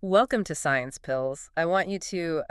Welcome to Science Pills. I want you to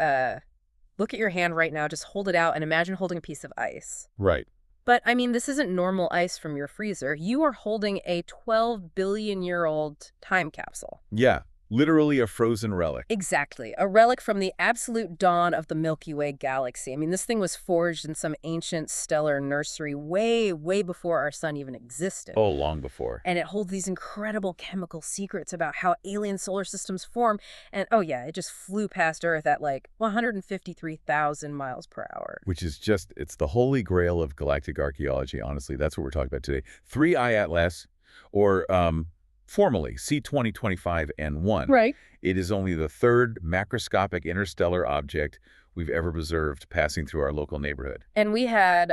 look at your hand right now, just hold it out and imagine holding a piece of ice. Right. But, I mean, this isn't normal ice from your freezer. You are holding a 12 billion year old time capsule. Yeah, literally a frozen relic. Exactly. A relic from the absolute dawn of the Milky Way galaxy. I mean, this thing was forged in some ancient stellar nursery way, way before our sun even existed. Oh, long before. And it holds these incredible chemical secrets about how alien solar systems form. And oh yeah, it just flew past Earth at like 153,000 miles per hour. Which is just, it's the holy grail of galactic archaeology, honestly. That's what we're talking about today. 3I Atlas, or formally C2025N1. Right. It is only the third macroscopic interstellar object we've ever observed passing through our local neighborhood. And we had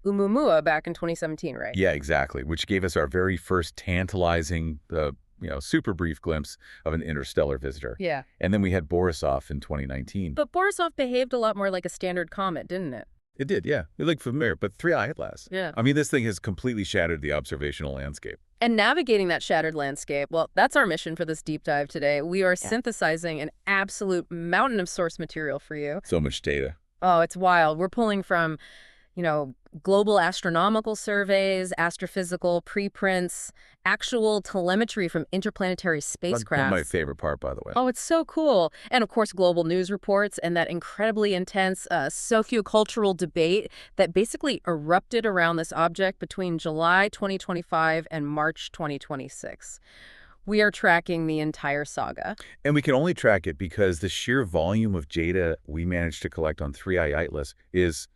Oumuamua back in 2017, right? Yeah, exactly, which gave us our very first tantalizing, super brief glimpse of an interstellar visitor. Yeah. And then we had Borisov in 2019. But Borisov behaved a lot more like a standard comet, didn't it? It did, yeah. It looked familiar, but 3I Atlas. Yeah. I mean, this thing has completely shattered the observational landscape. And navigating that shattered landscape, well, that's our mission for this deep dive today. We are synthesizing an absolute mountain of source material for you. So much data. Oh, it's wild. We're pulling from, global astronomical surveys, astrophysical preprints, actual telemetry from interplanetary spacecraft. That's my favorite part, by the way. Oh, it's so cool. And of course, global news reports and that incredibly intense sociocultural debate that basically erupted around this object between July 2025 and March 2026. We are tracking the entire saga. And we can only track it because the sheer volume of data we managed to collect on 3I Atlas is,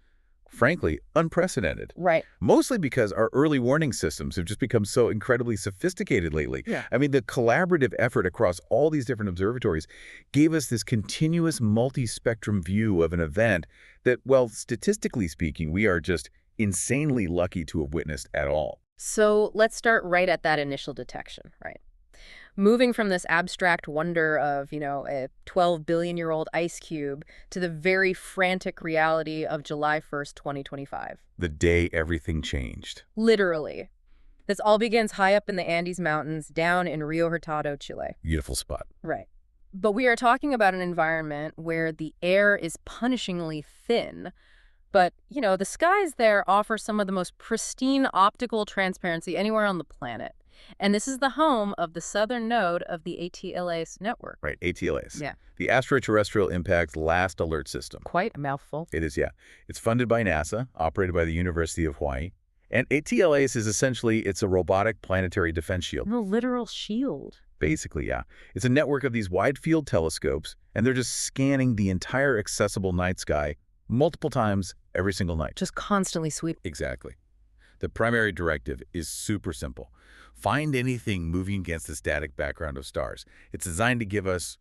frankly, unprecedented. Right. Mostly because our early warning systems have just become so incredibly sophisticated lately. Yeah. I mean, the collaborative effort across all these different observatories gave us this continuous multi-spectrum view of an event that, well, statistically speaking, we are just insanely lucky to have witnessed at all. So let's start right at that initial detection, right? Moving from this abstract wonder of, a 12 billion-year-old ice cube to the very frantic reality of July 1st, 2025. The day everything changed. Literally. This all begins high up in the Andes Mountains, down in Rio Hurtado, Chile. Beautiful spot. Right. But we are talking about an environment where the air is punishingly thin, but, the skies there offer some of the most pristine optical transparency anywhere on the planet. And this is the home of the southern node of the ATLAS network. Right, ATLAS. Yeah. The Asteroid Terrestrial Impact Last Alert System. Quite a mouthful. It is, yeah. It's funded by NASA, operated by the University of Hawaii. And ATLAS is essentially, it's a robotic planetary defense shield. A literal shield. Basically, yeah. It's a network of these wide-field telescopes, and they're just scanning the entire accessible night sky multiple times every single night. Just constantly sweep. Exactly. The primary directive is super simple. Find anything moving against the static background of stars. It's designed to give us,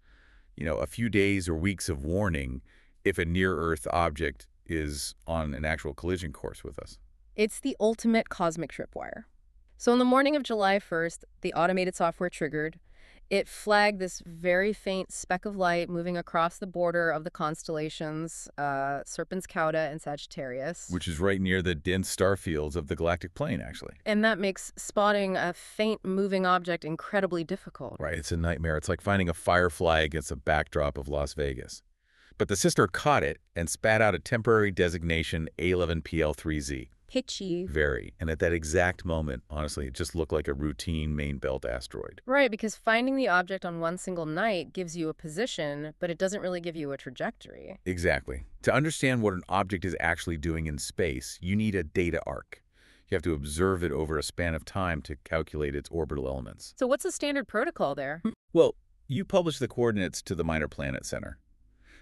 a few days or weeks of warning if a near-Earth object is on an actual collision course with us. It's the ultimate cosmic tripwire. So on the morning of July 1st, the automated software triggered. It flagged this very faint speck of light moving across the border of the constellations, Serpens Cauda and Sagittarius. Which is right near the dense star fields of the galactic plane, actually. And that makes spotting a faint moving object incredibly difficult. Right, it's a nightmare. It's like finding a firefly against a backdrop of Las Vegas. But the sister caught it and spat out a temporary designation A11PL3Z. Pitchy. Very. And at that exact moment, honestly, it just looked like a routine main belt asteroid. Right, because finding the object on one single night gives you a position, but it doesn't really give you a trajectory. Exactly. To understand what an object is actually doing in space, you need a data arc. You have to observe it over a span of time to calculate its orbital elements. So what's the standard protocol there? Well, you publish the coordinates to the Minor Planet Center.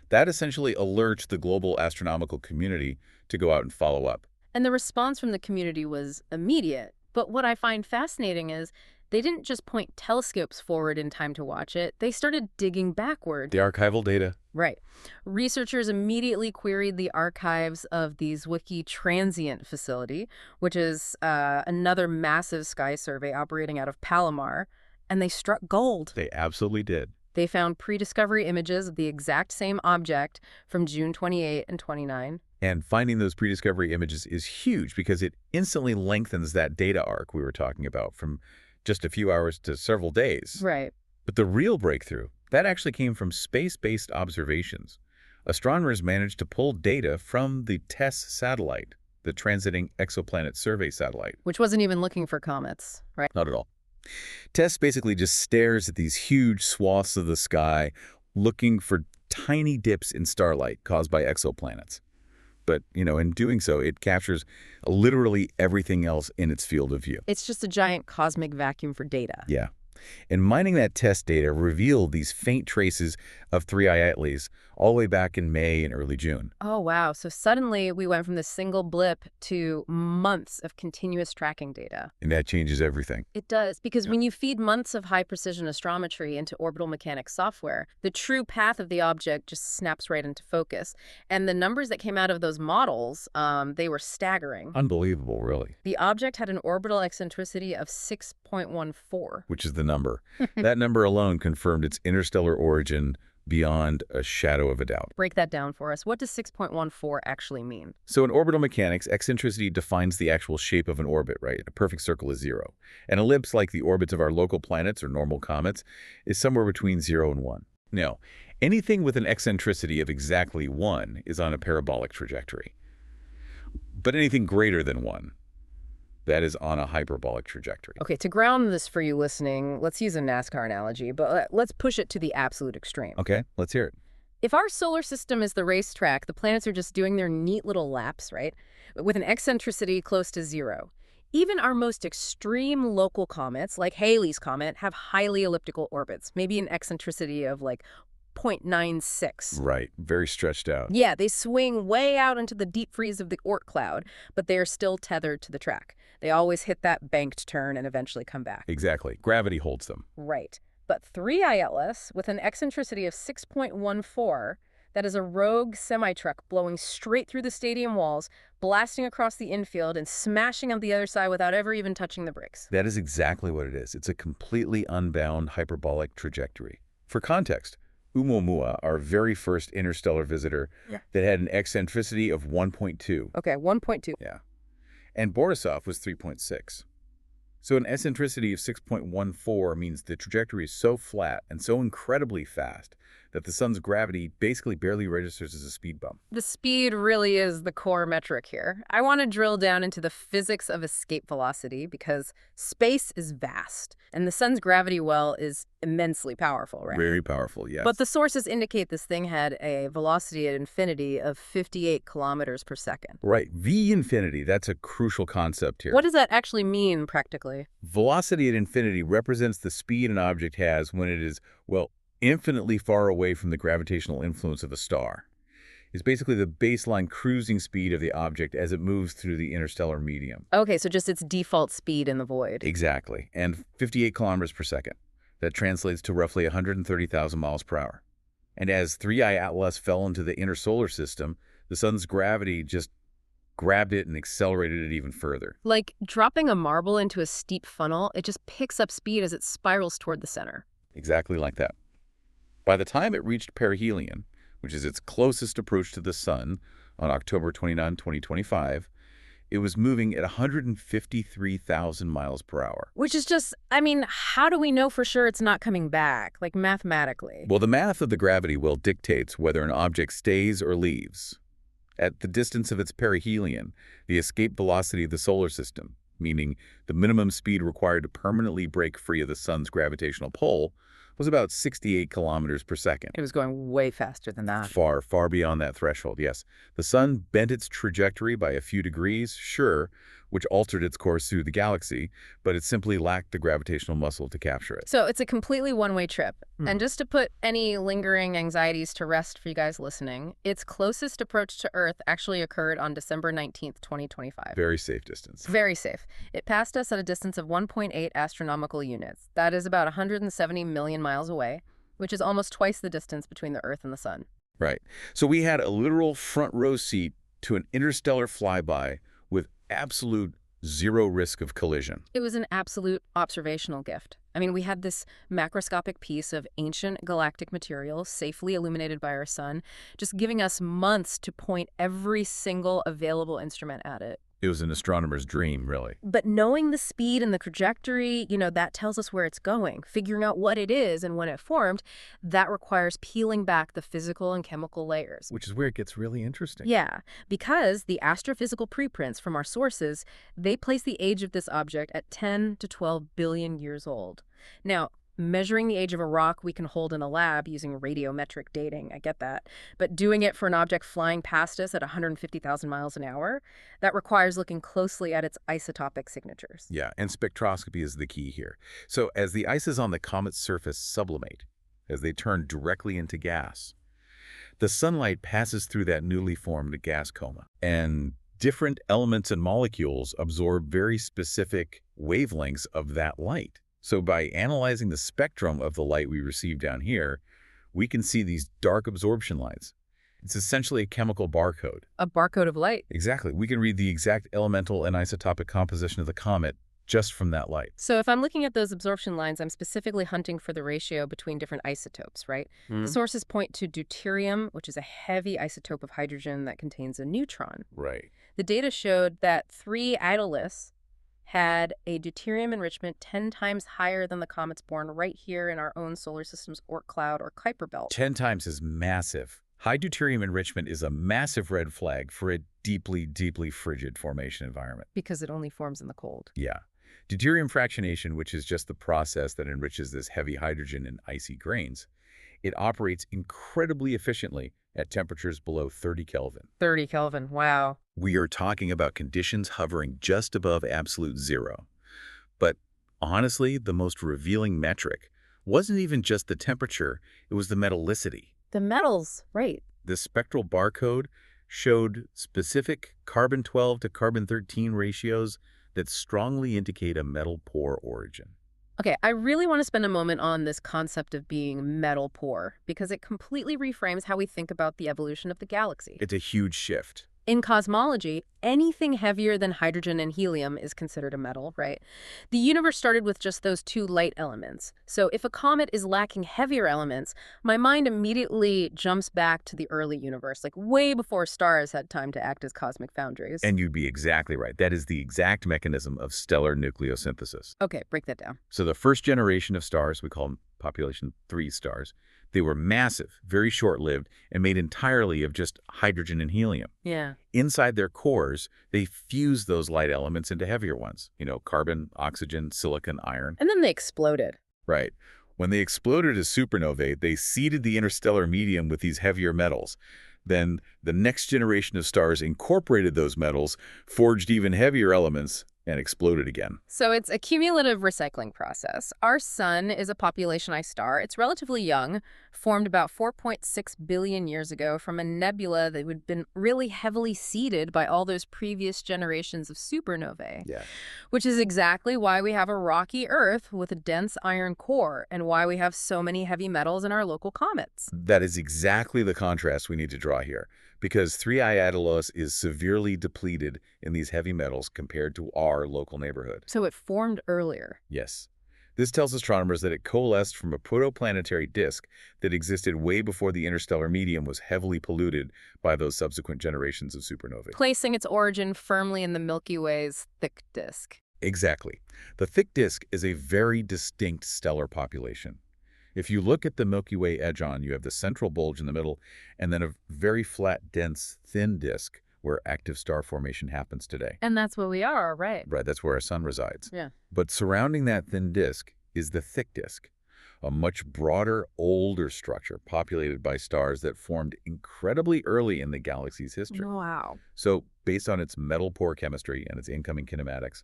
That essentially alerts the global astronomical community to go out and follow up. And the response from the community was immediate. But what I find fascinating is they didn't just point telescopes forward in time to watch it. They started digging backward. The archival data. Right. Researchers immediately queried the archives of the Zwicky Transient Facility, which is another massive sky survey operating out of Palomar, and they struck gold. They absolutely did. They found pre-discovery images of the exact same object from June 28 and 29. And finding those pre-discovery images is huge because it instantly lengthens that data arc we were talking about from just a few hours to several days. Right. But the real breakthrough That actually came from space-based observations. Astronomers managed to pull data from the TESS satellite, the Transiting Exoplanet Survey satellite. Which wasn't even looking for comets, right? Not at all. TESS basically just stares at these huge swaths of the sky, looking for tiny dips in starlight caused by exoplanets. But, in doing so, it captures literally everything else in its field of view. It's just a giant cosmic vacuum for data. Yeah. And mining that test data revealed these faint traces of 3I Atlas all the way back in May and early June. Oh, wow. So suddenly we went from this single blip to months of continuous tracking data. And that changes everything. It does, because when you feed months of high-precision astrometry into orbital mechanics software, the true path of the object just snaps right into focus. And the numbers that came out of those models, they were staggering. Unbelievable, really. The object had an orbital eccentricity of 6.14. Which is the number. That number alone confirmed its interstellar origin beyond a shadow of a doubt. Break that down for us. What does 6.14 actually mean? So in orbital mechanics, eccentricity defines the actual shape of an orbit, right? A perfect circle is 0. An ellipse, like the orbits of our local planets or normal comets, is somewhere between 0 and 1. Now, anything with an eccentricity of exactly 1 is on a parabolic trajectory. But anything greater than 1, that is on a hyperbolic trajectory. Okay, to ground this for you listening, let's use a NASCAR analogy, but let's push it to the absolute extreme. Okay, let's hear it. If our solar system is the racetrack, the planets are just doing their neat little laps, right? With an eccentricity close to 0. Even our most extreme local comets, like Halley's Comet, have highly elliptical orbits, maybe an eccentricity of like 0.96. Right, very stretched out. Yeah, they swing way out into the deep freeze of the Oort cloud, but they are still tethered to the track. They always hit that banked turn and eventually come back. Exactly. Gravity holds them. Right. But 3I Atlas, with an eccentricity of 6.14, that is a rogue semi-truck blowing straight through the stadium walls, blasting across the infield, and smashing on the other side without ever even touching the brakes. That is exactly what it is. It's a completely unbound hyperbolic trajectory. For context, Oumuamua, our very first interstellar visitor, that had an eccentricity of 1.2. Okay, 1.2. Yeah. And Borisov was 3.6. So an eccentricity of 6.14 means the trajectory is so flat and so incredibly fast that the sun's gravity basically barely registers as a speed bump. The speed really is the core metric here. I want to drill down into the physics of escape velocity because space is vast and the sun's gravity well is immensely powerful, right? Very powerful, yes. But the sources indicate this thing had a velocity at infinity of 58 kilometers per second. Right. V infinity, that's a crucial concept here. What does that actually mean practically? Velocity at infinity represents the speed an object has when it is, well, infinitely far away from the gravitational influence of a star. It's basically the baseline cruising speed of the object as it moves through the interstellar medium. Okay, so just its default speed in the void. Exactly. And 58 kilometers per second. That translates to roughly 130,000 miles per hour. And as 3I Atlas fell into the inner solar system, the sun's gravity just grabbed it and accelerated it even further. Like dropping a marble into a steep funnel, it just picks up speed as it spirals toward the center. Exactly like that. By the time it reached perihelion, which is its closest approach to the sun, on October 29, 2025, it was moving at 153,000 miles per hour. Which is just, how do we know for sure it's not coming back, like mathematically? Well, the math of the gravity well dictates whether an object stays or leaves. At the distance of its perihelion, the escape velocity of the solar system, meaning the minimum speed required to permanently break free of the sun's gravitational pull, was about 68 kilometers per second. It was going way faster than that. Far, far beyond that threshold, yes. The sun bent its trajectory by a few degrees, sure, which altered its course through the galaxy, but it simply lacked the gravitational muscle to capture it. So it's a completely one-way trip. And just to put any lingering anxieties to rest for you guys listening, its closest approach to Earth actually occurred on December 19th, 2025. Very safe distance. Very safe. It passed us at a distance of 1.8 astronomical units. That is about 170 million miles away, which is almost twice the distance between the Earth and the sun. Right. So we had a literal front row seat to an interstellar flyby with absolute zero risk of collision. It was an absolute observational gift. We had this macroscopic piece of ancient galactic material safely illuminated by our sun, just giving us months to point every single available instrument at it. It was an astronomer's dream, really. But knowing the speed and the trajectory, that tells us where it's going. Figuring out what it is and when it formed, that requires peeling back the physical and chemical layers. Which is where it gets really interesting. Yeah, because the astrophysical preprints from our sources, they place the age of this object at 10 to 12 billion years old. Now, measuring the age of a rock we can hold in a lab using radiometric dating, I get that. But doing it for an object flying past us at 150,000 miles an hour, that requires looking closely at its isotopic signatures. Yeah, and spectroscopy is the key here. So as the ices on the comet's surface sublimate, as they turn directly into gas, the sunlight passes through that newly formed gas coma. And different elements and molecules absorb very specific wavelengths of that light. So by analyzing the spectrum of the light we receive down here, we can see these dark absorption lines. It's essentially a chemical barcode. A barcode of light. Exactly. We can read the exact elemental and isotopic composition of the comet just from that light. So if I'm looking at those absorption lines, I'm specifically hunting for the ratio between different isotopes, right? The sources point to deuterium, which is a heavy isotope of hydrogen that contains a neutron. Right. The data showed that 3 Idolis had a deuterium enrichment 10 times higher than the comets born right here in our own solar system's Oort cloud or Kuiper belt. 10 times is massive. High deuterium enrichment is a massive red flag for a deeply, deeply frigid formation environment. Because it only forms in the cold. Yeah. Deuterium fractionation, which is just the process that enriches this heavy hydrogen in icy grains, it operates incredibly efficiently at temperatures below 30 Kelvin. 30 Kelvin, wow. We are talking about conditions hovering just above absolute zero. But honestly, the most revealing metric wasn't even just the temperature, it was the metallicity. The metals, right. The spectral barcode showed specific carbon-12 to carbon-13 ratios that strongly indicate a metal poor origin. Okay, I really want to spend a moment on this concept of being metal poor because it completely reframes how we think about the evolution of the galaxy. It's a huge shift. In cosmology, anything heavier than hydrogen and helium is considered a metal, right? The universe started with just those 2 light elements. So if a comet is lacking heavier elements, my mind immediately jumps back to the early universe, like way before stars had time to act as cosmic foundries. And you'd be exactly right. That is the exact mechanism of stellar nucleosynthesis. Okay, break that down. So the first generation of stars, we call them population 3 stars, they were massive, very short-lived, and made entirely of just hydrogen and helium. Yeah. Inside their cores, they fused those light elements into heavier ones, carbon, oxygen, silicon, iron. And then they exploded. Right. When they exploded as supernovae, they seeded the interstellar medium with these heavier metals. Then the next generation of stars incorporated those metals, forged even heavier elements, and exploded again. So it's a cumulative recycling process. Our sun is a population-ized star. It's relatively young, formed about 4.6 billion years ago from a nebula that had been really heavily seeded by all those previous generations of supernovae. Yeah. Which is exactly why we have a rocky Earth with a dense iron core and why we have so many heavy metals in our local comets. That is exactly the contrast we need to draw here, because 3I Idolos is severely depleted in these heavy metals compared to our local neighborhood. So it formed earlier. Yes. This tells astronomers that it coalesced from a protoplanetary disk that existed way before the interstellar medium was heavily polluted by those subsequent generations of supernovae. Placing its origin firmly in the Milky Way's thick disk. Exactly. The thick disk is a very distinct stellar population. If you look at the Milky Way edge-on, you have the central bulge in the middle, and then a very flat, dense, thin disk where active star formation happens today. And that's what we are, right? Right, that's where our sun resides. Yeah. But surrounding that thin disk is the thick disk, a much broader, older structure populated by stars that formed incredibly early in the galaxy's history. Wow. So, based on its metal-poor chemistry and its incoming kinematics,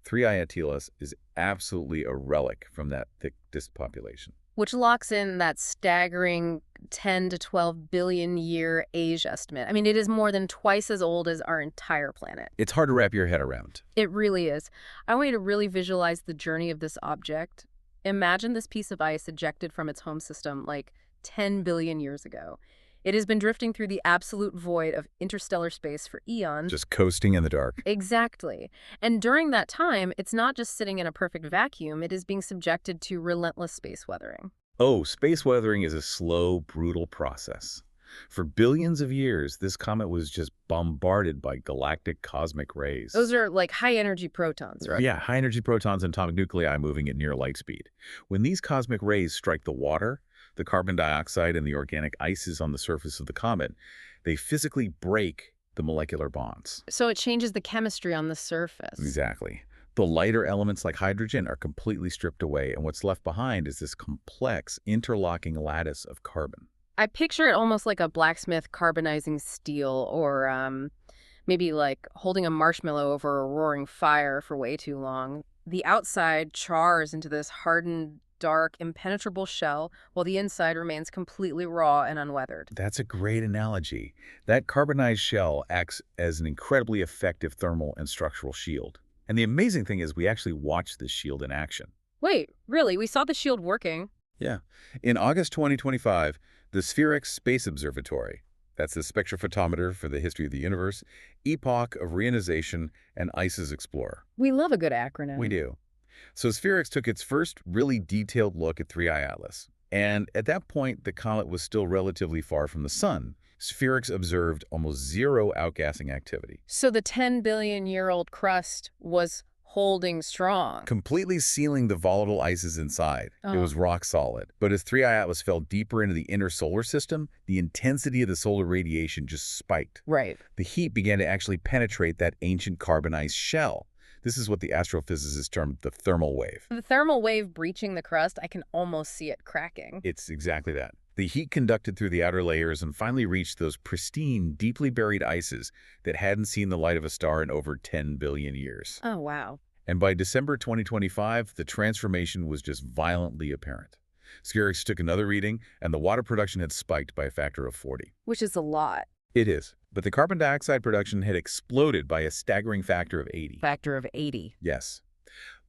3I Idolos is absolutely a relic from that thick disk population. Which locks in that staggering 10 to 12 billion year age estimate. I mean, it is more than twice as old as our entire planet. It's hard to wrap your head around. It really is. I want you to really visualize the journey of this object. Imagine this piece of ice ejected from its home system like 10 billion years ago. It has been drifting through the absolute void of interstellar space for eons. Just coasting in the dark. Exactly. And during that time, it's not just sitting in a perfect vacuum, it is being subjected to relentless space weathering. Oh, space weathering is a slow, brutal process. For billions of years, this comet was just bombarded by galactic cosmic Those rays. are like high-energy protons, right? Yeah, high-energy protons and atomic nuclei moving at near light speed. When these cosmic rays strike the water, the carbon dioxide and the organic ices on the surface of the comet, they physically break the molecular bonds. So it changes the chemistry on the surface. Exactly. The lighter elements like hydrogen are completely stripped away, and what's left behind is this complex interlocking lattice of carbon. I picture it almost like a blacksmith carbonizing steel or maybe like holding a marshmallow over a roaring fire for way too long. The outside chars into this hardened, dark, impenetrable shell, while the inside remains completely raw and unweathered. That's a great analogy. That carbonized shell acts as an incredibly effective thermal and structural shield. And the amazing thing is we actually watched this shield in action. Wait, really? We saw the shield working? Yeah. In August 2025, the Spherix Space Observatory, that's the spectrophotometer for the history of the universe, Epoch of Reionization, and ICES Explorer. We love a good acronym. We do. So Spherix took its first really detailed look at 3I Atlas. And at that point, the comet was still relatively far from the sun. Spherix observed almost zero outgassing activity, So the 10-billion-year-old crust was holding strong. completely sealing the volatile ices inside. It Oh. was rock solid. But as 3I Atlas fell deeper into the inner solar system, the intensity of the solar radiation just spiked. Right. The heat began to actually penetrate that ancient carbonized shell. This is what the astrophysicists termed the thermal wave. The thermal wave breaching the crust, I can almost see it cracking. It's exactly that. The heat conducted through the outer layers and finally reached those pristine, deeply buried ices that hadn't seen the light of a star in over 10 billion years. Oh, wow. And by December 2025, the transformation was just violently apparent. Spherix took another reading, and the water production had spiked by a factor of 40. Which is a lot. It is. But the carbon dioxide production had exploded by a staggering factor of 80. Factor of 80. Yes.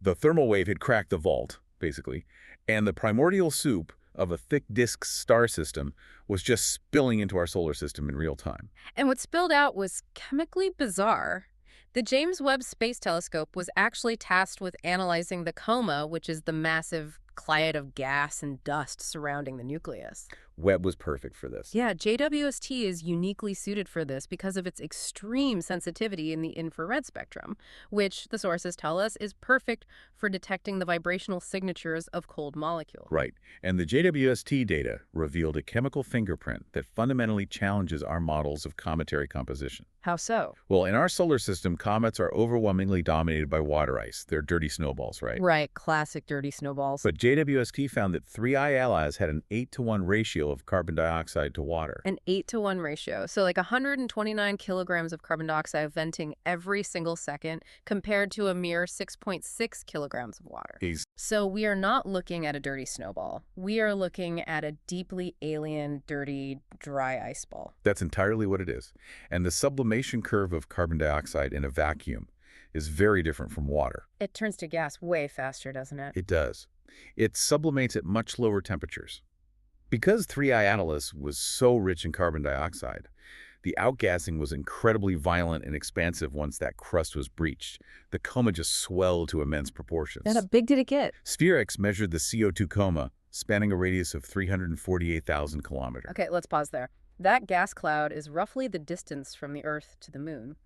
The thermal wave had cracked the vault, basically, and the primordial soup of a thick disk star system was just spilling into our solar system in real time. And what spilled out was chemically bizarre. The James Webb Space Telescope was actually tasked with analyzing the coma, which is the massive cloud of gas and dust surrounding the nucleus. Webb was perfect for this. Yeah, JWST is uniquely suited for this because of its extreme sensitivity in the infrared spectrum, which, the sources tell us, is perfect for detecting the vibrational signatures of cold molecules. Right. And the JWST data revealed a chemical fingerprint that fundamentally challenges our models of cometary composition. How so? Well, in our solar system, comets are overwhelmingly dominated by water ice. They're dirty snowballs, right? Right, classic dirty snowballs. But JWST found that 3I Atlas had an 8-to-1 ratio of carbon dioxide to water. An 8-to-1 ratio, so like 129 kilograms of carbon dioxide venting every single second compared to a mere 6.6 kilograms of water. So we are not looking at a dirty snowball. We are looking at a deeply alien, dirty, dry ice ball. That's entirely what it is. And the sublimation curve of carbon dioxide in a vacuum is very different from water. It turns to gas way faster, doesn't it? It does. It sublimates at much lower temperatures. Because 3I Atlas was so rich in carbon dioxide, the outgassing was incredibly violent and expansive once that crust was breached. The coma just swelled to immense proportions. And how big did it get? Spherix measured the CO2 coma, spanning a radius of 348,000 kilometers. Okay, let's pause there. That gas cloud is roughly the distance from the Earth to the Moon.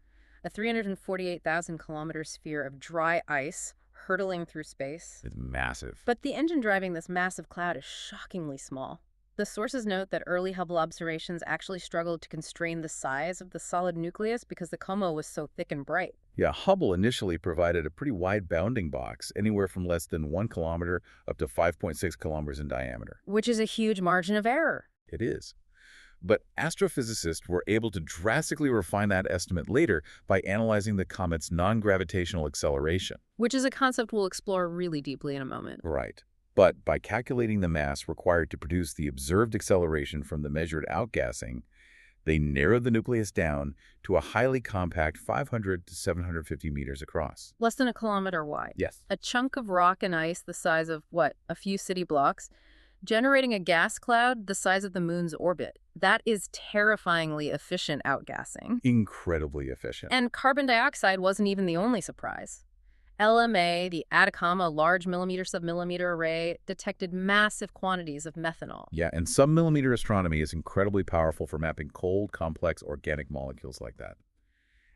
A 348,000-kilometer sphere of dry ice hurtling through space. It's massive. But the engine driving this massive cloud is shockingly small. The sources note that early Hubble observations actually struggled to constrain the size of the solid nucleus because the coma was so thick and bright. Yeah, Hubble initially provided a pretty wide bounding box, anywhere from less than 1 kilometer up to 5.6 kilometers in diameter. Which is a huge margin of error. It is. But astrophysicists were able to drastically refine that estimate later by analyzing the comet's non-gravitational acceleration. Which is a concept we'll explore really deeply in a moment. Right. But by calculating the mass required to produce the observed acceleration from the measured outgassing, they narrowed the nucleus down to a highly compact 500 to 750 meters across. Less than a kilometer wide. Yes. A chunk of rock and ice the size of, what, a few city blocks, generating a gas cloud the size of the moon's orbit. That is terrifyingly efficient outgassing. Incredibly efficient. And carbon dioxide wasn't even the only surprise. LMA, the Atacama Large Millimeter Submillimeter Array, detected massive quantities of methanol. Yeah, and sub-millimeter astronomy is incredibly powerful for mapping cold, complex organic molecules like that.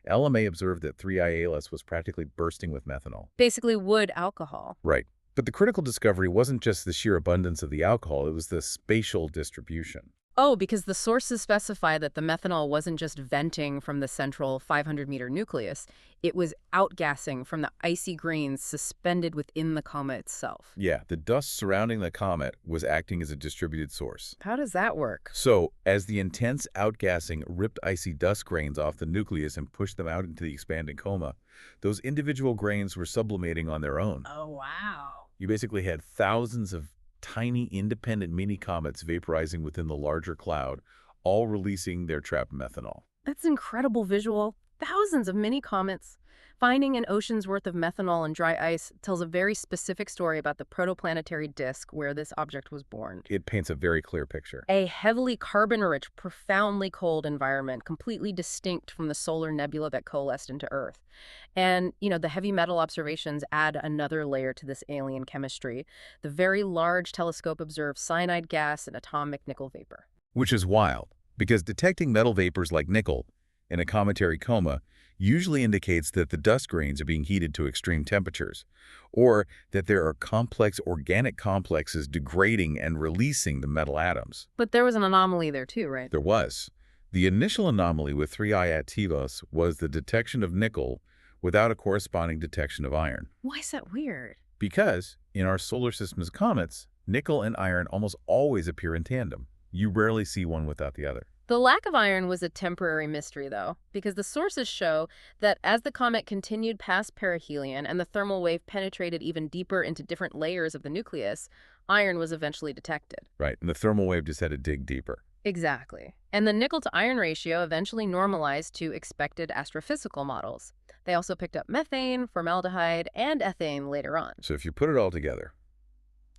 LMA observed that 3I-ALS was practically bursting with methanol. Basically wood alcohol. Right. But the critical discovery wasn't just the sheer abundance of the alcohol, it was the spatial distribution. Oh, because the sources specify that the methanol wasn't just venting from the central 500-meter nucleus, it was outgassing from the icy grains suspended within the comet itself. Yeah, the dust surrounding the comet was acting as a distributed source. How does that work? So, as the intense outgassing ripped icy dust grains off the nucleus and pushed them out into the expanding coma, those individual grains were sublimating on their own. Oh, wow. You basically had thousands of tiny independent mini-comets vaporizing within the larger cloud, all releasing their trapped methanol. That's an incredible visual. Thousands of mini comets. Finding an ocean's worth of methanol in dry ice tells a very specific story about the protoplanetary disk where this object was born. It paints a very clear picture. A heavily carbon-rich, profoundly cold environment, completely distinct from the solar nebula that coalesced into Earth. And, the heavy metal observations add another layer to this alien chemistry. The Very Large Telescope observed cyanide gas and atomic nickel vapor. Which is wild, because detecting metal vapors like nickel in a cometary coma usually indicates that the dust grains are being heated to extreme temperatures, or that there are complex organic complexes degrading and releasing the metal atoms. But there was an anomaly there too, right? There was. The initial anomaly with 3I Attivus was the detection of nickel without a corresponding detection of iron. Why is that weird? Because in our solar system's comets, nickel and iron almost always appear in tandem. You rarely see one without the other. The lack of iron was a temporary mystery, though, because the sources show that as the comet continued past perihelion and the thermal wave penetrated even deeper into different layers of the nucleus, iron was eventually detected. Right, and the thermal wave just had to dig deeper. Exactly. And the nickel-to-iron ratio eventually normalized to expected astrophysical models. They also picked up methane, formaldehyde, and ethane later on. So if you put it all together,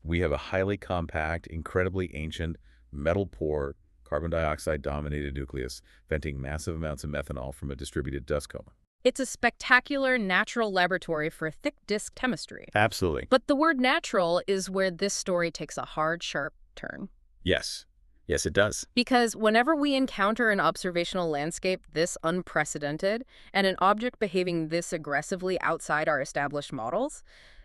we have a highly compact, incredibly ancient, metal-poor, carbon dioxide-dominated nucleus venting massive amounts of methanol from a distributed dust coma. It's a spectacular natural laboratory for thick disk chemistry. Absolutely. But the word natural is where this story takes a hard, sharp turn. Yes. Yes, it does. Because whenever we encounter an observational landscape this unprecedented and an object behaving this aggressively outside our established models,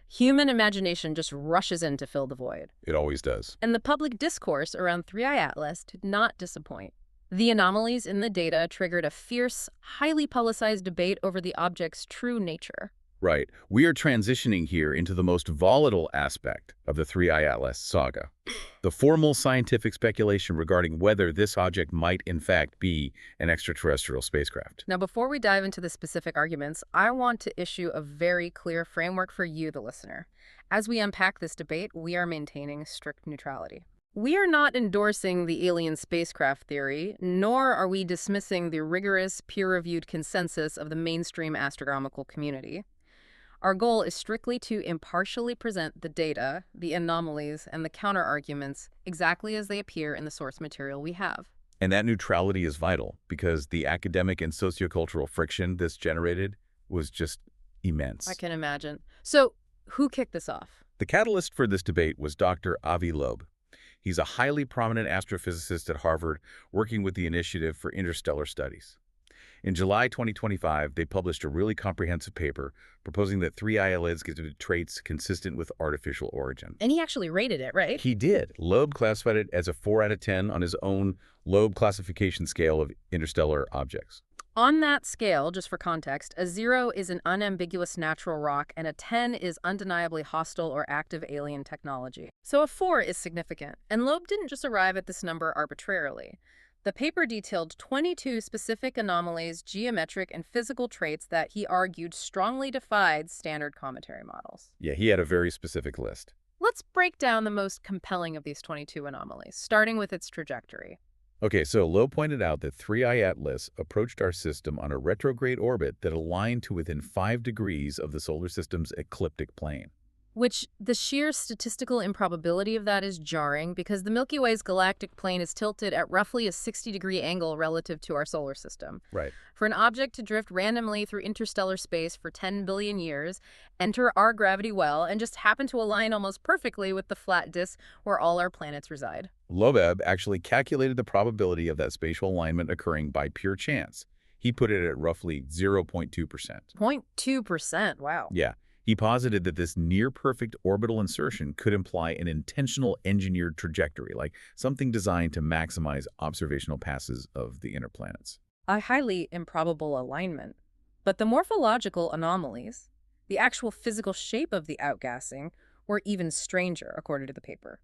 human imagination just rushes in to fill the void. It always does. And the public discourse around 3I Atlas did not disappoint. The anomalies in the data triggered a fierce, highly publicized debate over the object's true nature. Right. We are transitioning here into the most volatile aspect of the 3I Atlas saga. The formal scientific speculation regarding whether this object might in fact be an extraterrestrial spacecraft. Now, before we dive into the specific arguments, I want to issue a very clear framework for you, the listener. As we unpack this debate, we are maintaining strict neutrality. We are not endorsing the alien spacecraft theory, nor are we dismissing the rigorous, peer-reviewed consensus of the mainstream astronomical community. Our goal is strictly to impartially present the data, the anomalies, and the counterarguments exactly as they appear in the source material we have. And that neutrality is vital because the academic and sociocultural friction this generated was just immense. I can imagine. So, who kicked this off? The catalyst for this debate was Dr. Avi Loeb. He's a highly prominent astrophysicist at Harvard working with the Initiative for Interstellar Studies. In July 2025, they published a really comprehensive paper proposing that 3I exhibited traits consistent with artificial origin. And he actually rated it, right? He did. Loeb classified it as a 4 out of 10 on his own Loeb classification scale of interstellar objects. On that scale, just for context, a 0 is an unambiguous natural rock and a 10 is undeniably hostile or active alien technology. So a 4 is significant. And Loeb didn't just arrive at this number arbitrarily. The paper detailed 22 specific anomalies, geometric, and physical traits that he argued strongly defied standard cometary models. Yeah, he had a very specific list. Let's break down the most compelling of these 22 anomalies, starting with its trajectory. Okay, so Loeb pointed out that 3I Atlas approached our system on a retrograde orbit that aligned to within 5 degrees of the solar system's ecliptic plane. Which the sheer statistical improbability of that is jarring because the Milky Way's galactic plane is tilted at roughly a 60-degree angle relative to our solar system. Right. For an object to drift randomly through interstellar space for 10 billion years, enter our gravity well, and just happen to align almost perfectly with the flat disk where all our planets reside. Loeb actually calculated the probability of that spatial alignment occurring by pure chance. He put it at roughly 0.2%. 0.2%, wow. Yeah. He posited that this near-perfect orbital insertion could imply an intentional engineered trajectory, like something designed to maximize observational passes of the inner planets. A highly improbable alignment. But the morphological anomalies, the actual physical shape of the outgassing, were even stranger, according to the paper.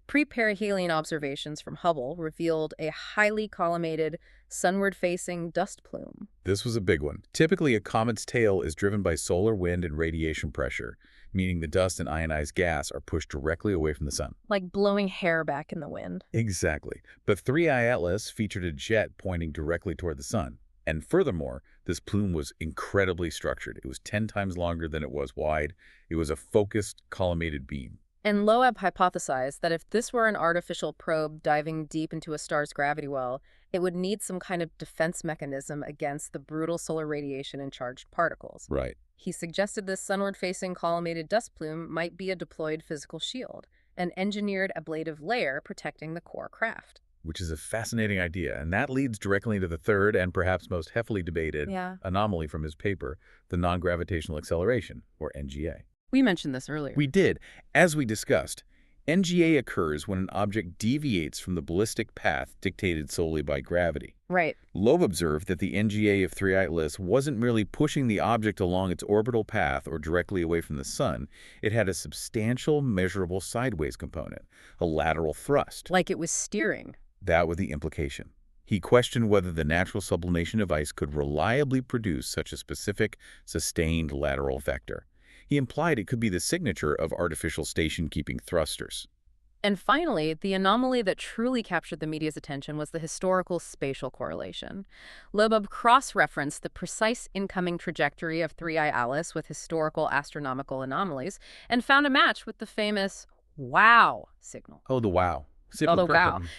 Pre-perihelion observations from Hubble revealed a highly collimated, sunward-facing dust plume. This was a big one. Typically, a comet's tail is driven by solar wind and radiation pressure, meaning the dust and ionized gas are pushed directly away from the sun. Like blowing hair back in the wind. Exactly. But 3I Atlas featured a jet pointing directly toward the sun. And furthermore, this plume was incredibly structured. It was 10 times longer than it was wide. It was a focused, collimated beam. And Loeb hypothesized that if this were an artificial probe diving deep into a star's gravity well, it would need some kind of defense mechanism against the brutal solar radiation and charged particles. Right. He suggested this sunward-facing collimated dust plume might be a deployed physical shield, an engineered ablative layer protecting the core craft. Which is a fascinating idea, and that leads directly into the third and perhaps most heavily debated anomaly from his paper, the non-gravitational acceleration, or NGA. We mentioned this earlier. We did. As we discussed, NGA occurs when an object deviates from the ballistic path dictated solely by gravity. Right. Loeb observed that the NGA of 3I Atlas wasn't merely pushing the object along its orbital path or directly away from the sun. It had a substantial, measurable sideways component, a lateral thrust. Like it was steering. That was the implication. He questioned whether the natural sublimation of ice could reliably produce such a specific, sustained lateral vector. He implied it could be the signature of artificial station-keeping thrusters. And finally, the anomaly that truly captured the media's attention was the historical spatial correlation. Loeb cross-referenced the precise incoming trajectory of 3I Atlas with historical astronomical anomalies and found a match with the famous WOW signal. Oh, the WOW.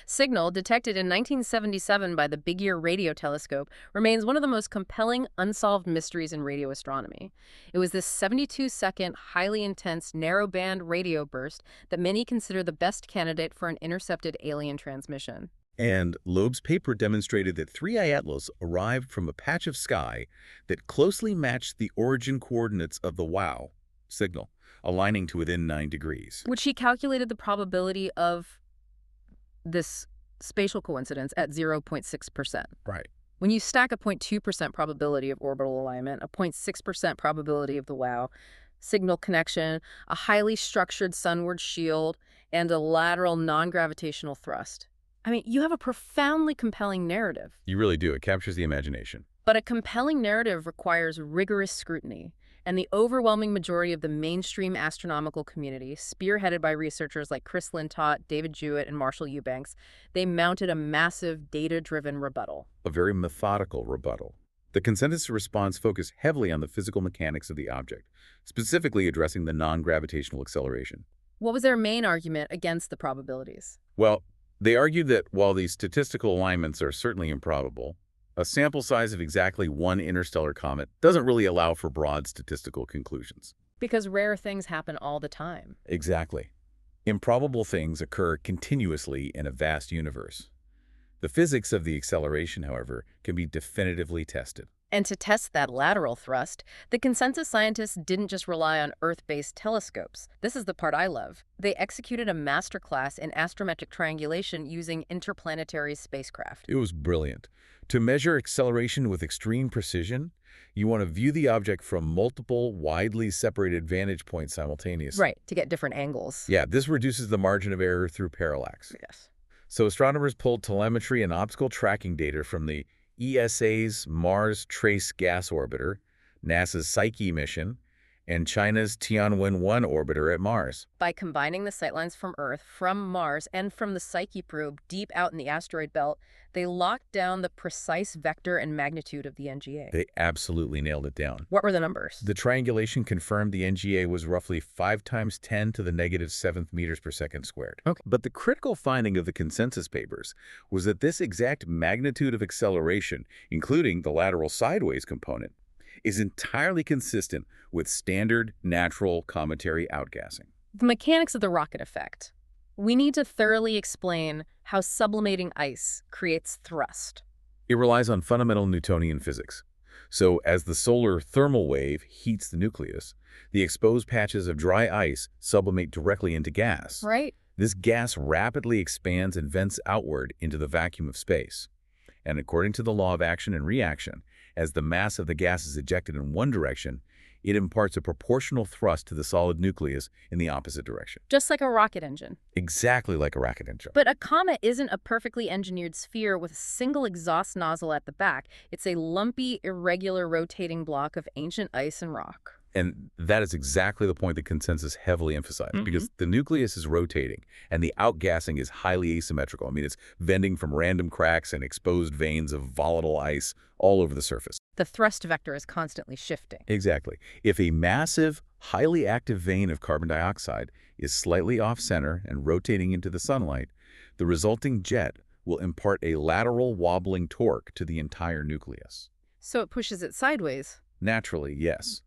Signal, detected in 1977 by the Big Ear radio telescope, remains one of the most compelling unsolved mysteries in radio astronomy. It was this 72-second, highly intense, narrow-band radio burst that many consider the best candidate for an intercepted alien transmission. And Loeb's paper demonstrated that 3I Atlas arrived from a patch of sky that closely matched the origin coordinates of the WOW signal, aligning to within 9 degrees. Which he calculated the probability of this spatial coincidence at 0.6%. Right. When you stack a 0.2% probability of orbital alignment, a 0.6% probability of the WOW signal connection, a highly structured sunward shield, and a lateral non-gravitational thrust, I mean, you have a profoundly compelling narrative. You really do. It captures the imagination. But a compelling narrative requires rigorous scrutiny. And the overwhelming majority of the mainstream astronomical community, spearheaded by researchers like Chris Lintott, David Jewett, and Marshall Eubanks, they mounted a massive data-driven rebuttal. A very methodical rebuttal. The consensus response focused heavily on the physical mechanics of the object, specifically addressing the non-gravitational acceleration. What was their main argument against the probabilities? Well, they argued that while these statistical alignments are certainly improbable, a sample size of exactly one interstellar comet doesn't really allow for broad statistical conclusions. Because rare things happen all the time. Exactly. Improbable things occur continuously in a vast universe. The physics of the acceleration, however, can be definitively tested. And to test that lateral thrust, the consensus scientists didn't just rely on Earth-based telescopes. This is the part I love. They executed a masterclass in astrometric triangulation using interplanetary spacecraft. It was brilliant. To measure acceleration with extreme precision, you want to view the object from multiple, widely separated vantage points simultaneously. Right, to get different angles. Yeah, this reduces the margin of error through parallax. Yes. So astronomers pulled telemetry and optical tracking data from the ESA's Mars Trace Gas Orbiter, NASA's Psyche mission, and China's Tianwen-1 orbiter at Mars. By combining the sightlines from Earth, from Mars, and from the Psyche probe deep out in the asteroid belt, they locked down the precise vector and magnitude of the NGA. They absolutely nailed it down. What were the numbers? The triangulation confirmed the NGA was roughly 5 times 10 to the -7th meters per second squared. Okay. But the critical finding of the consensus papers was that this exact magnitude of acceleration, including the lateral sideways component, is entirely consistent with standard natural cometary outgassing. The mechanics of the rocket effect. We need to thoroughly explain how sublimating ice creates thrust. It relies on fundamental Newtonian physics. So as the solar thermal wave heats the nucleus, the exposed patches of dry ice sublimate directly into gas. Right? This gas rapidly expands and vents outward into the vacuum of space. And according to the law of action and reaction, as the mass of the gas is ejected in one direction, it imparts a proportional thrust to the solid nucleus in the opposite direction. Just like a rocket engine. Exactly like a rocket engine. But a comet isn't a perfectly engineered sphere with a single exhaust nozzle at the back. It's a lumpy, irregular rotating block of ancient ice and rock. And that is exactly the point the consensus heavily emphasized, because the nucleus is rotating and the outgassing is highly asymmetrical. I mean, it's vending from random cracks and exposed veins of volatile ice all over the surface. The thrust vector is constantly shifting. Exactly. If a massive, highly active vein of carbon dioxide is slightly off-center and rotating into the sunlight, the resulting jet will impart a lateral wobbling torque to the entire nucleus. So it pushes it sideways. Naturally, yes.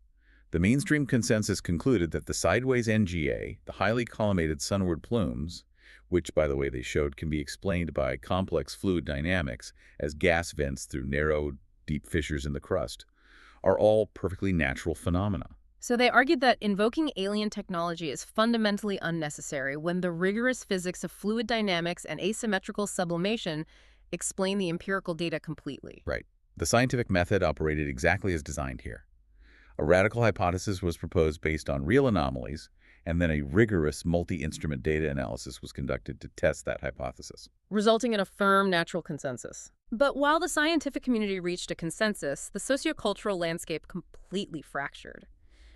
The mainstream consensus concluded that the sideways NGA, the highly collimated sunward plumes, which, by the way, they showed can be explained by complex fluid dynamics as gas vents through narrow, deep fissures in the crust, are all perfectly natural phenomena. So they argued that invoking alien technology is fundamentally unnecessary when the rigorous physics of fluid dynamics and asymmetrical sublimation explain the empirical data completely. Right. The scientific method operated exactly as designed here. A radical hypothesis was proposed based on real anomalies, and then a rigorous multi-instrument data analysis was conducted to test that hypothesis, resulting in a firm natural consensus. But while the scientific community reached a consensus, the sociocultural landscape completely fractured.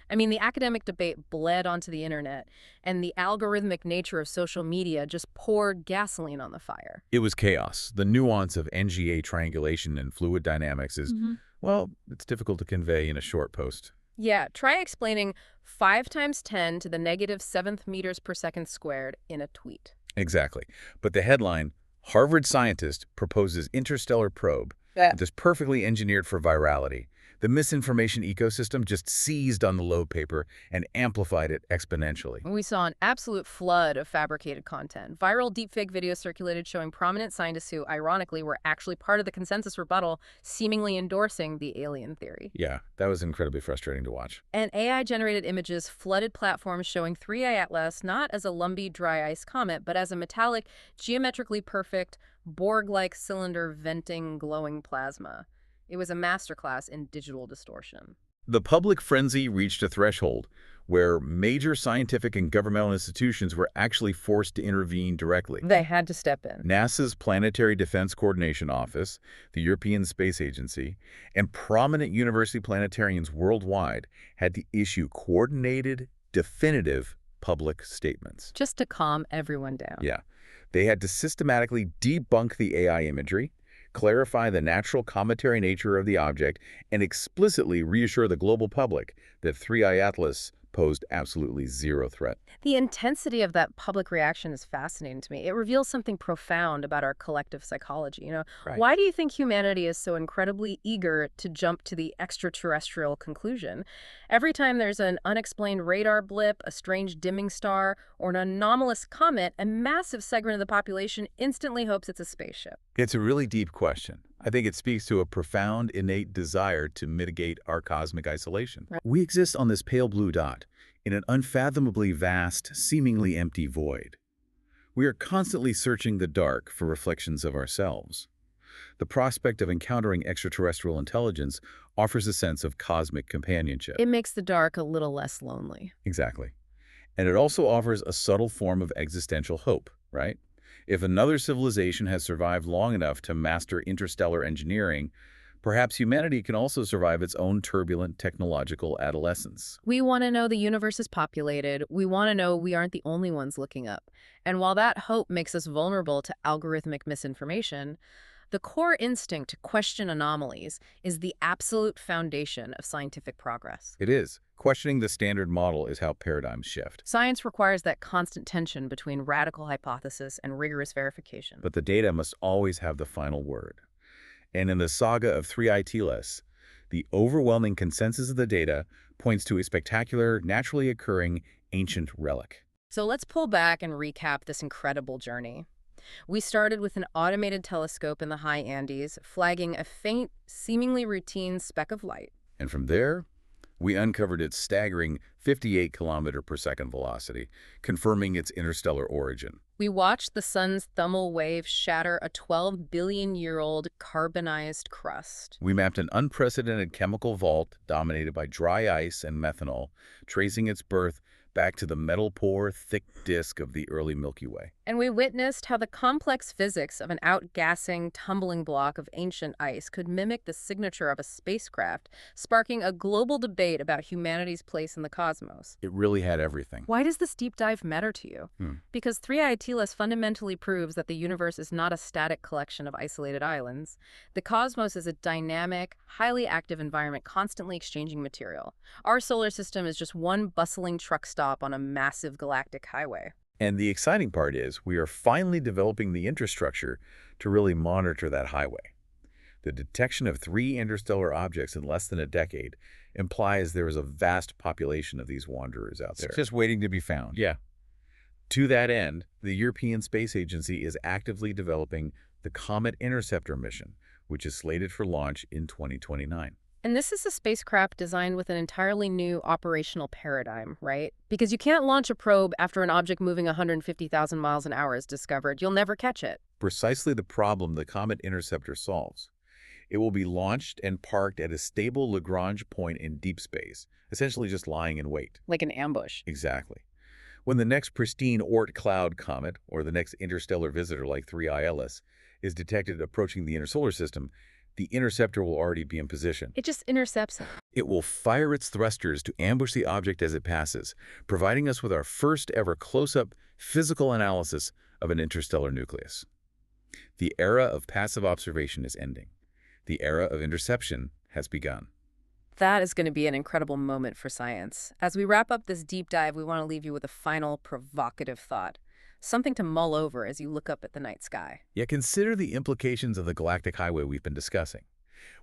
I mean, the academic debate bled onto the internet, and the algorithmic nature of social media just poured gasoline on the fire. It was chaos. The nuance of NGA triangulation and fluid dynamics is, well, it's difficult to convey in a short post. Yeah, try explaining 5 times 10 to the -7th meters per second squared in a tweet. Exactly. But the headline, Harvard scientist proposes interstellar probe, that's perfectly engineered for virality. The misinformation ecosystem just seized on the low paper and amplified it exponentially. We saw an absolute flood of fabricated content. Viral deepfake videos circulated showing prominent scientists who, ironically, were actually part of the consensus rebuttal, seemingly endorsing the alien theory. Yeah, that was incredibly frustrating to watch. And AI-generated images flooded platforms showing 3I Atlas not as a lumpy, dry ice comet, but as a metallic, geometrically perfect, Borg-like cylinder venting glowing plasma. It was a masterclass in digital distortion. The public frenzy reached a threshold where major scientific and governmental institutions were actually forced to intervene directly. They had to step in. NASA's Planetary Defense Coordination Office, the European Space Agency, and prominent university planetarians worldwide had to issue coordinated, definitive public statements. Just to calm everyone down. Yeah. They had to systematically debunk the AI imagery, clarify the natural cometary nature of the object, and explicitly reassure the global public that 3I Atlas posed absolutely zero threat. The intensity of that public reaction is fascinating to me. It reveals something profound about our collective psychology. Right. Why do you think humanity is so incredibly eager to jump to the extraterrestrial conclusion? Every time there's an unexplained radar blip, a strange dimming star, or an anomalous comet, a massive segment of the population instantly hopes it's a spaceship. It's a really deep question. I think it speaks to a profound, innate desire to mitigate our cosmic isolation. Right. We exist on this pale blue dot in an unfathomably vast, seemingly empty void. We are constantly searching the dark for reflections of ourselves. The prospect of encountering extraterrestrial intelligence offers a sense of cosmic companionship. It makes the dark a little less lonely. Exactly. And it also offers a subtle form of existential hope, right? If another civilization has survived long enough to master interstellar engineering, Perhaps humanity can also survive its own turbulent technological adolescence. We want to know the universe is populated. We want to know we aren't the only ones looking up. And while that hope makes us vulnerable to algorithmic misinformation, the core instinct to question anomalies is the absolute foundation of scientific progress. It is. Questioning the standard model is how paradigms shift. Science requires that constant tension between radical hypothesis and rigorous verification. But the data must always have the final word. And in the saga of 3I Teles, the overwhelming consensus of the data points to a spectacular, naturally occurring ancient relic. So let's pull back and recap this incredible journey. We started with an automated telescope in the high Andes, flagging a faint, seemingly routine speck of light. And from there, we uncovered its staggering 58 kilometer per second velocity, confirming its interstellar origin. We watched the sun's thermal wave shatter a 12-billion-year-old carbonized crust. We mapped an unprecedented chemical vault dominated by dry ice and methanol, tracing its birth back to the metal-poor, thick disk of the early Milky Way. And we witnessed how the complex physics of an outgassing, tumbling block of ancient ice could mimic the signature of a spacecraft, sparking a global debate about humanity's place in the cosmos. It really had everything. Why does this deep dive matter to you? Because 3I Teles fundamentally proves that the universe is not a static collection of isolated islands. The cosmos is a dynamic, highly active environment constantly exchanging material. Our solar system is just one bustling truck stop on a massive galactic highway. And the exciting part is we are finally developing the infrastructure to really monitor that highway. The detection of 3 interstellar objects in less than a decade implies there is a vast population of these wanderers out there. It's just waiting to be found. Yeah. To that end, the European Space Agency is actively developing the Comet Interceptor mission, which is slated for launch in 2029. And this is a spacecraft designed with an entirely new operational paradigm, right? Because you can't launch a probe after an object moving 150,000 miles an hour is discovered. You'll never catch it. Precisely the problem the Comet Interceptor solves. It will be launched and parked at a stable Lagrange point in deep space, essentially just lying in wait. Like an ambush. Exactly. When the next pristine Oort cloud comet, or the next interstellar visitor like 3I Elis, is detected approaching the inner solar system, the interceptor will already be in position. It just intercepts it. It will fire its thrusters to ambush the object as it passes, providing us with our first ever close-up physical analysis of an interstellar nucleus. The era of passive observation is ending. The era of interception has begun. That is going to be an incredible moment for science. As we wrap up this deep dive, we want to leave you with a final provocative thought. Something to mull over as you look up at the night sky. Yet consider the implications of the galactic highway we've been discussing.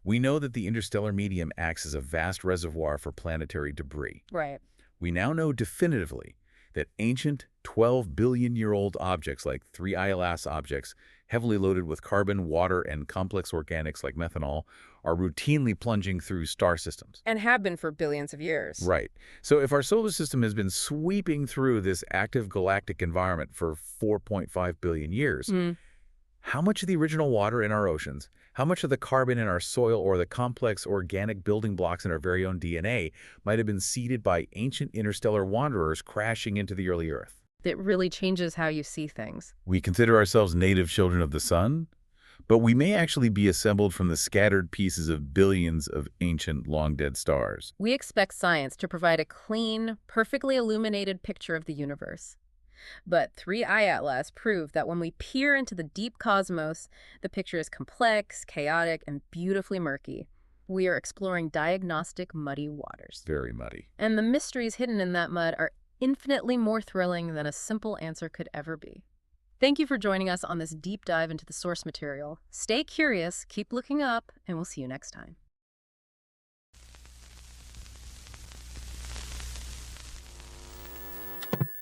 We know that the interstellar medium acts as a vast reservoir for planetary debris. Right. We now know definitively that ancient 12-billion-year-old objects like 3I Elis objects, heavily loaded with carbon, water, and complex organics like methanol, are routinely plunging through star systems. And have been for billions of years. Right. So if our solar system has been sweeping through this active galactic environment for 4.5 billion years, how much of the original water in our oceans, how much of the carbon in our soil or the complex organic building blocks in our very own DNA might have been seeded by ancient interstellar wanderers crashing into the early Earth? It really changes how you see things. We consider ourselves native children of the sun, but we may actually be assembled from the scattered pieces of billions of ancient, long-dead stars. We expect science to provide a clean, perfectly illuminated picture of the universe. But 3I Atlas proved that when we peer into the deep cosmos, the picture is complex, chaotic, and beautifully murky. We are exploring diagnostic muddy waters. Very muddy. And the mysteries hidden in that mud are infinitely more thrilling than a simple answer could ever be. Thank you for joining us on this deep dive into the source material. Stay curious, keep looking up, and we'll see you next time.